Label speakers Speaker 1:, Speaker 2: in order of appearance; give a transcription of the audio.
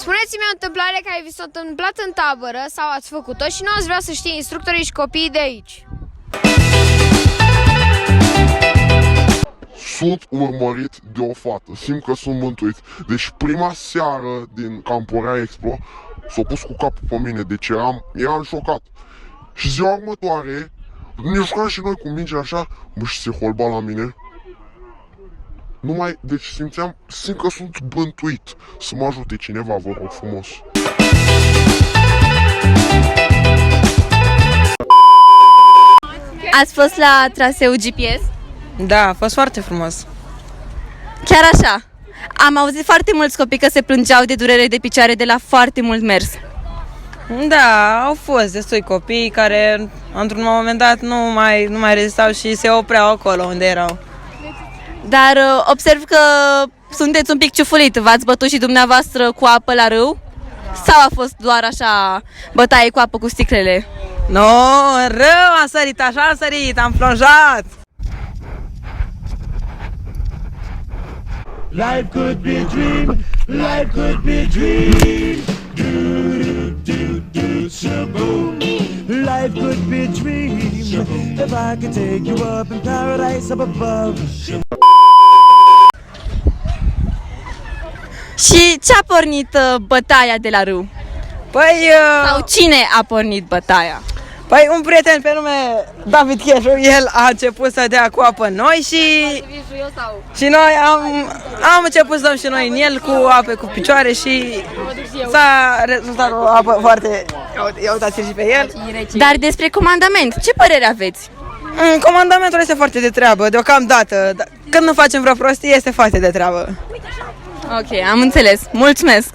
Speaker 1: Spuneți-mi o întâmplare care vi s-a întâmplat în tabără sau ați făcut-o și nu ați vrea să știe instructorii și copiii de aici.
Speaker 2: Sunt urmărit de o fată, simt că sunt mântuit. Deci prima seară din Camporea Expo s-a pus cu capul pe mine, deci eram șocat. Și ziua următoare, ne jucam și noi cu mingea așa, și se holba la mine. Deci simt că sunt bântuit. Să mă ajute cineva, vă rog frumos.
Speaker 3: Ați fost la traseu GPS?
Speaker 4: Da, a fost foarte frumos.
Speaker 3: Chiar așa. Am auzit foarte mulți copii că se plângeau de durere de picioare de la foarte mult mers.
Speaker 4: Da, au fost destui copii care într-un moment dat nu mai rezistau și se opreau acolo unde erau.
Speaker 3: Dar observ că sunteți un pic ciufulit. V-ați bătut și dumneavoastră cu apă la râu? Sau a fost doar așa bătaie cu apă cu sticlele?
Speaker 4: No, în râu am sărit, așa am sărit, am plonjat!
Speaker 5: Life could be a dream, life could be a dream. Shaboom. Life could be a dream if I could take you up in paradise up above.
Speaker 3: Și ce a pornit bătaia de la râu?
Speaker 4: Păi,
Speaker 3: Sau cine a pornit bătaia?
Speaker 4: păi un prieten pe nume David Cheșu, el a început să dea cu apă în noi și noi am început să dăm și noi în el cu apă cu picioare și s-a rezultat o apă foarte... Ia uitați-l și pe el.
Speaker 3: Dar despre comandament, ce părere aveți?
Speaker 4: Comandamentul este foarte de treabă, deocamdată. Când nu facem vreo prostie, este foarte de treabă.
Speaker 3: Ok, am înțeles. Mulțumesc!